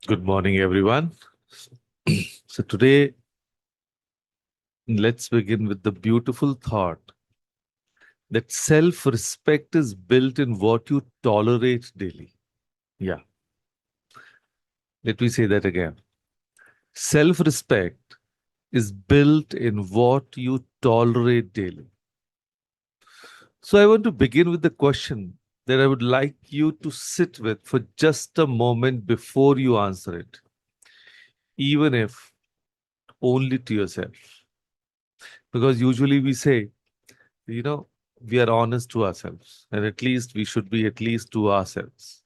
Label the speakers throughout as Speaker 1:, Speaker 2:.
Speaker 1: Good morning, everyone. So, today, let's begin with the beautiful thought that self respect is built in what you tolerate daily. Yeah, let me say that again. Self respect is built in what you tolerate daily. So, I want to begin with the question that I would like you to sit with for just a moment before you answer it, even if only to yourself. Because usually we say, you know, we are honest to ourselves, and at least we should be at least to ourselves.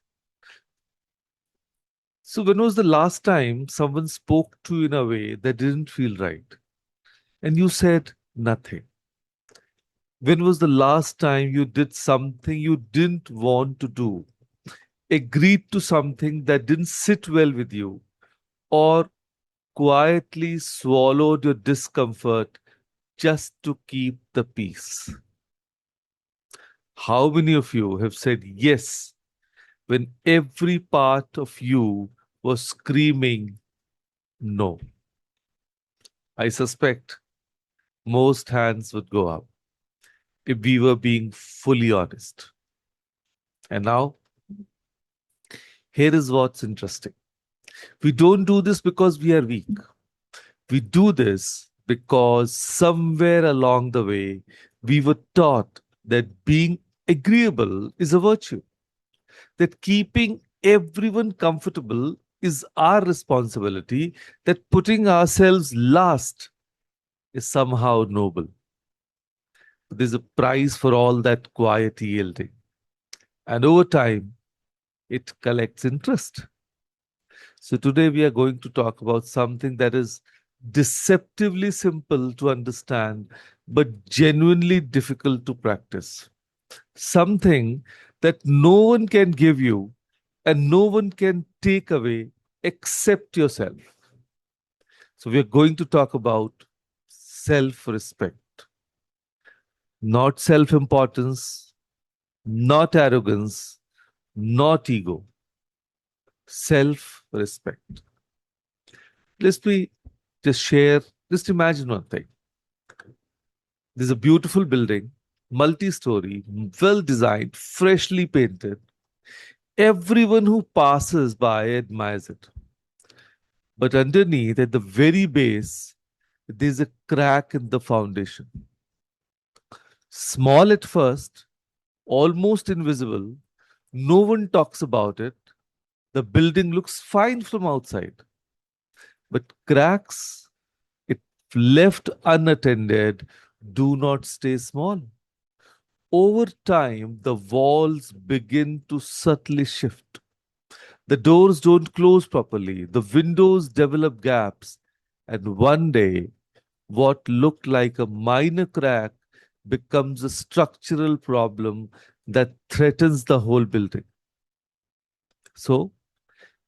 Speaker 1: So, when was the last time someone spoke to you in a way that didn't feel right and you said nothing? When was the last time you did something you didn't want to do, agreed to something that didn't sit well with you, or quietly swallowed your discomfort just to keep the peace? How many of you have said yes when every part of you was screaming no? I suspect most hands would go up if we were being fully honest. And now, here is what's interesting. We don't do this because we are weak. We do this because somewhere along the way, we were taught that being agreeable is a virtue, that keeping everyone comfortable is our responsibility, that putting ourselves last is somehow noble. There's a price for all that quiet yielding. And over time, it collects interest. So today we are going to talk about something that is deceptively simple to understand, but genuinely difficult to practice. Something that no one can give you and no one can take away except yourself. So we are going to talk about self respect, not self importance, not arrogance, not ego, self respect. Let's me just share, just imagine one thing. There's a beautiful building, multi story, well designed, freshly painted. Everyone who passes by admires it. But underneath, at the very base, there's a crack in the foundation. Small at first, almost invisible. No one talks about it. The building looks fine from outside. But cracks, if left unattended, do not stay small. Over time, the walls begin to subtly shift. The doors don't close properly, the windows develop gaps, and one day, what looked like a minor crack becomes a structural problem that threatens the whole building. So,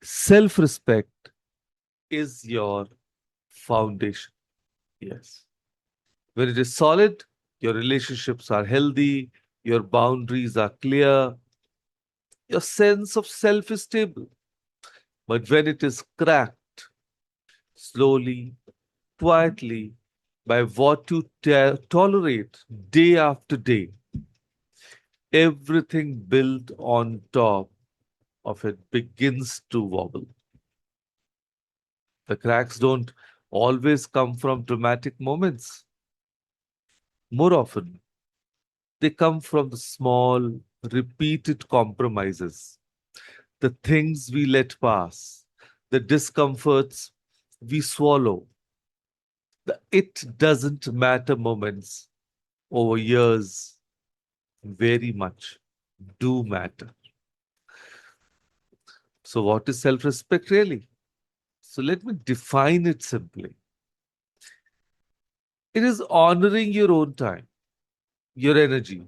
Speaker 1: self respect is your foundation. Yes. When it is solid, your relationships are healthy, your boundaries are clear, your sense of self is stable. But when it is cracked, slowly, quietly, by what you tolerate day after day, everything built on top of it begins to wobble. The cracks don't always come from dramatic moments. More often, they come from the small, repeated compromises, the things we let pass, the discomforts we swallow, the it doesn't matter moments over years very much do matter. So, what is self respect really? So, let me define it simply. It is honoring your own time, your energy,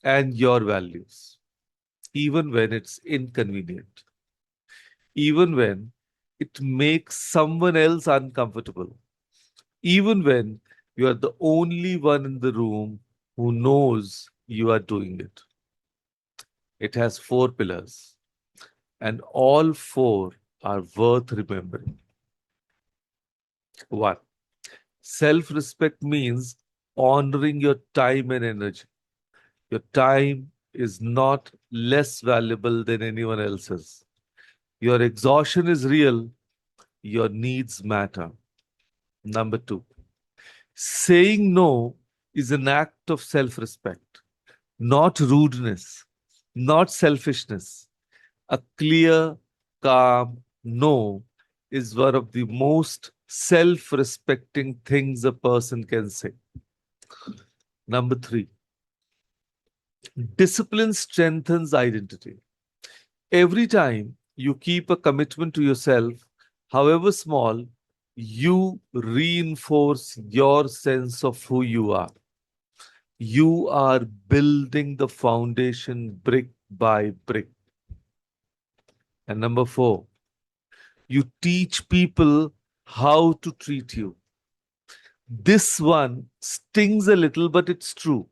Speaker 1: and your values, even when it's inconvenient, even when it makes someone else uncomfortable, even when you are the only one in the room who knows you are doing it. It has four pillars, and all four are worth remembering. One, self respect means honoring your time and energy. Your time is not less valuable than anyone else's. Your exhaustion is real. Your needs matter. Number two, saying no is an act of self respect, not rudeness, not selfishness. A clear, calm no is one of the most self respecting things a person can say. Number three, discipline strengthens identity. Every time you keep a commitment to yourself, however small, you reinforce your sense of who you are. You are building the foundation brick by brick. And number four, you teach people how to treat you. This one stings a little, but it's true.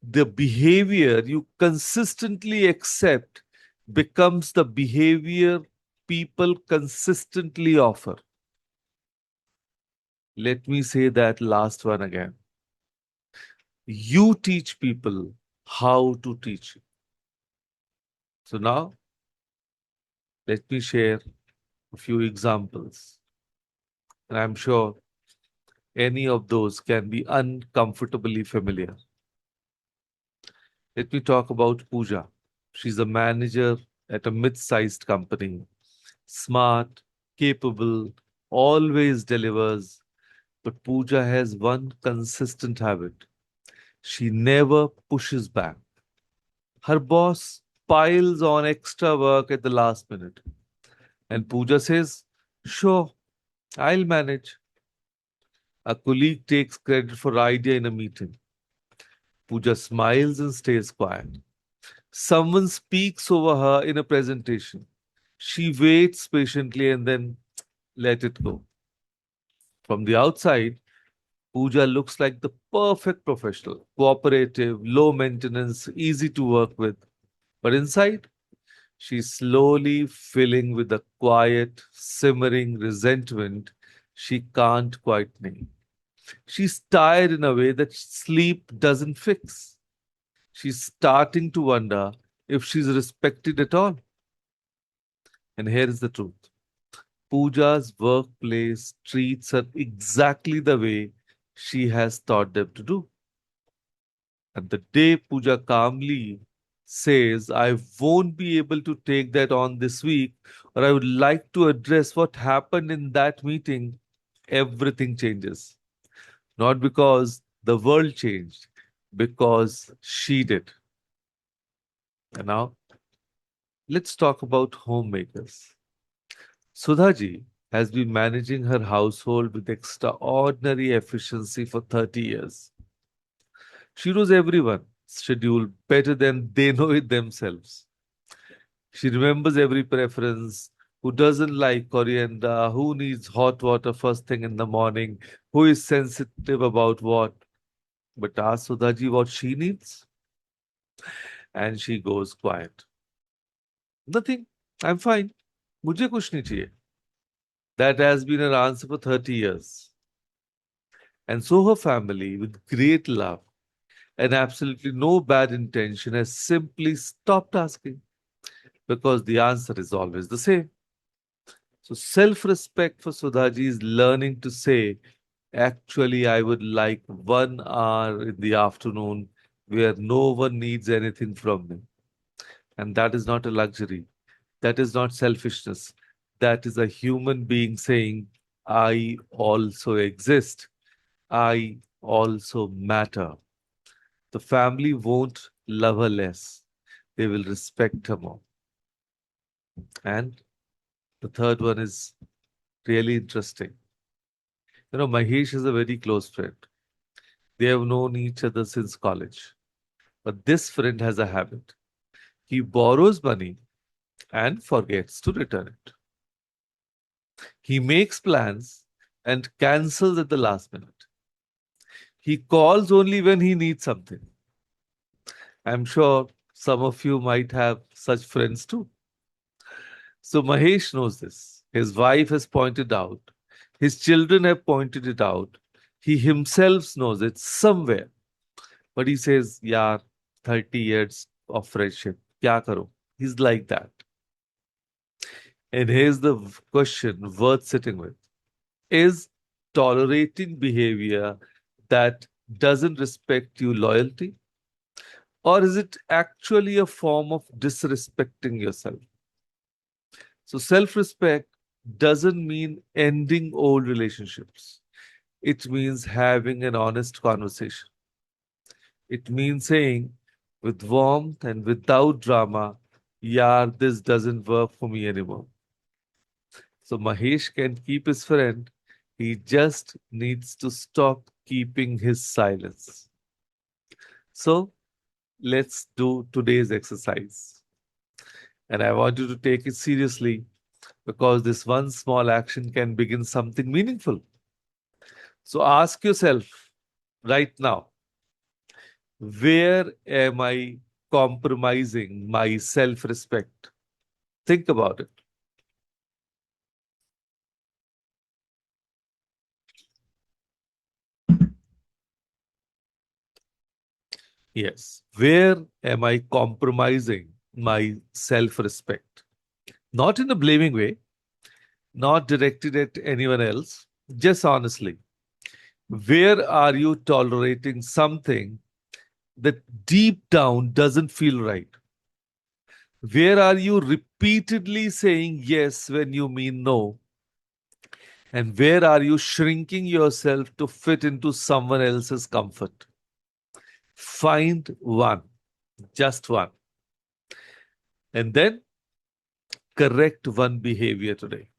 Speaker 1: The behavior you consistently accept becomes the behavior people consistently offer. Let me say that last one again. You teach people how to teach you. So now, let me share a few examples. And I'm sure any of those can be uncomfortably familiar. Let me talk about Pooja. She's a manager at a mid sized company, smart, capable, always delivers. But Pooja has one consistent habit: she never pushes back. Her boss piles on extra work at the last minute, and Pooja says, "Sure, I'll manage." A colleague takes credit for idea in a meeting. Pooja smiles and stays quiet. Someone speaks over her in a presentation. She waits patiently and then let it go. From the outside, Pooja looks like the perfect professional, cooperative, low maintenance, easy to work with. But inside, she's slowly filling with a quiet, simmering resentment she can't quite name. She's tired in a way that sleep doesn't fix. She's starting to wonder if she's respected at all. And here is the truth: Pooja's workplace treats her exactly the way she has taught them to do. And the day Pooja calmly says, "I won't be able to take that on this week, or I would like to address what happened in that meeting," everything changes. Not because the world changed, because she did. And now, let's talk about homemakers. Sudhaji has been managing her household with extraordinary efficiency for 30 years. She knows everyone's schedule better than they know it themselves. She remembers every preference: who doesn't like coriander, who needs hot water first thing in the morning, who is sensitive about what. But ask Sudhaji what she needs, and she goes quiet. Nothing. I'm fine. मुझे कुछ नहीं चाहिए. That has been her answer for 30 years. And so her family, with great love and absolutely no bad intention, has simply stopped asking because the answer is always the same. So self respect for Sudhaji is learning to say, "Actually, I would like 1 hour in the afternoon where no one needs anything from me." And that is not a luxury. That is not selfishness. That is a human being saying, "I also exist. I also matter." The family won't love her less. They will respect her more. And the third one is really interesting. Mahesh is a very close friend. They have known each other since college. But this friend has a habit. He borrows money and forgets to return it. He makes plans and cancels at the last minute. He calls only when he needs something. I'm sure some of you might have such friends too. So Mahesh knows this. His wife has pointed out. His children have pointed it out. He himself knows it somewhere. But he says, yeah, 30 years of friendship. Kya karo? He's like that. And here's the question worth sitting with. Is tolerating behavior that doesn't respect you loyalty? Or is it actually a form of disrespecting yourself? So, self respect doesn't mean ending old relationships, it means having an honest conversation. It means saying with warmth and without drama, yeah, this doesn't work for me anymore. So, Mahesh can keep his friend, he just needs to stop keeping his silence. So, let's do today's exercise. And I want you to take it seriously because this one small action can begin something meaningful. So ask yourself right now, where am I compromising my self respect? Think about it. Yes. Where am I compromising my self respect? Not in a blaming way, not directed at anyone else, just honestly. Where are you tolerating something that deep down doesn't feel right? Where are you repeatedly saying yes when you mean no? And where are you shrinking yourself to fit into someone else's comfort? Find one, just one. And then correct one behavior today.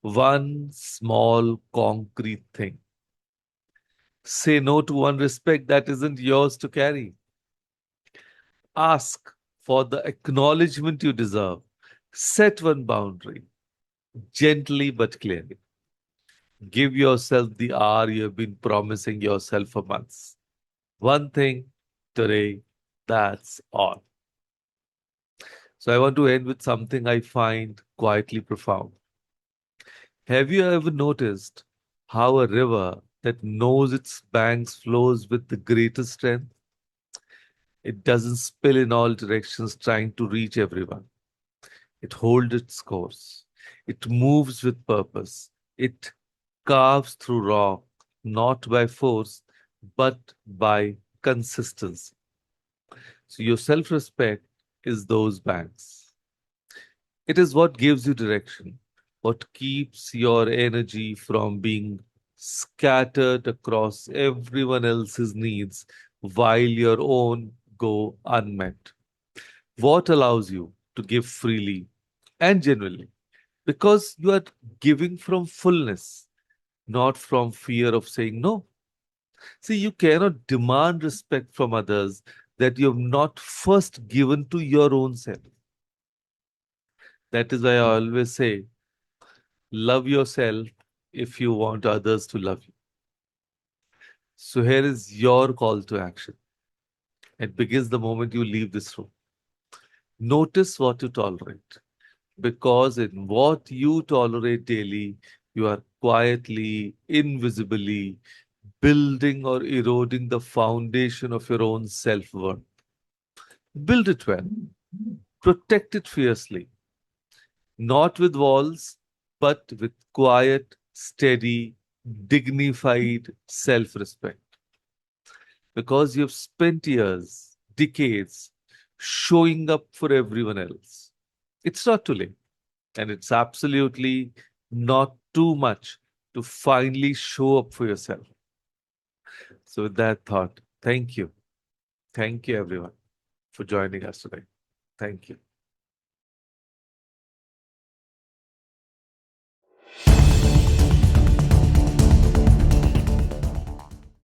Speaker 1: One small concrete thing. Say no to one respect that isn't yours to carry. Ask for the acknowledgement you deserve. Set one boundary, gently but clearly. Give yourself the hour you have been promising yourself for months. One thing today, that's all. So I want to end with something I find quietly profound. Have you ever noticed how a river that knows its banks flows with the greatest strength? It doesn't spill in all directions trying to reach everyone. It holds its course. It moves with purpose. It carves through rock, not by force, but by consistency. So your self respect is those banks. It is what gives you direction, what keeps your energy from being scattered across everyone else's needs while your own go unmet. What allows you to give freely and genuinely? Because you are giving from fullness, not from fear of saying no. See, you cannot demand respect from others that you have not first given to your own self. That is why I always say, love yourself if you want others to love you. So here is your call to action. It begins the moment you leave this room. Notice what you tolerate, because in what you tolerate daily, you are quietly, invisibly building or eroding the foundation of your own self worth. Build it well, protect it fiercely, not with walls, but with quiet, steady, dignified self respect. Because you've spent years, decades, showing up for everyone else. It's not too late, and it's absolutely not too much to finally show up for yourself. So, with that thought, thank you. Thank you, everyone, for joining us today. Thank you.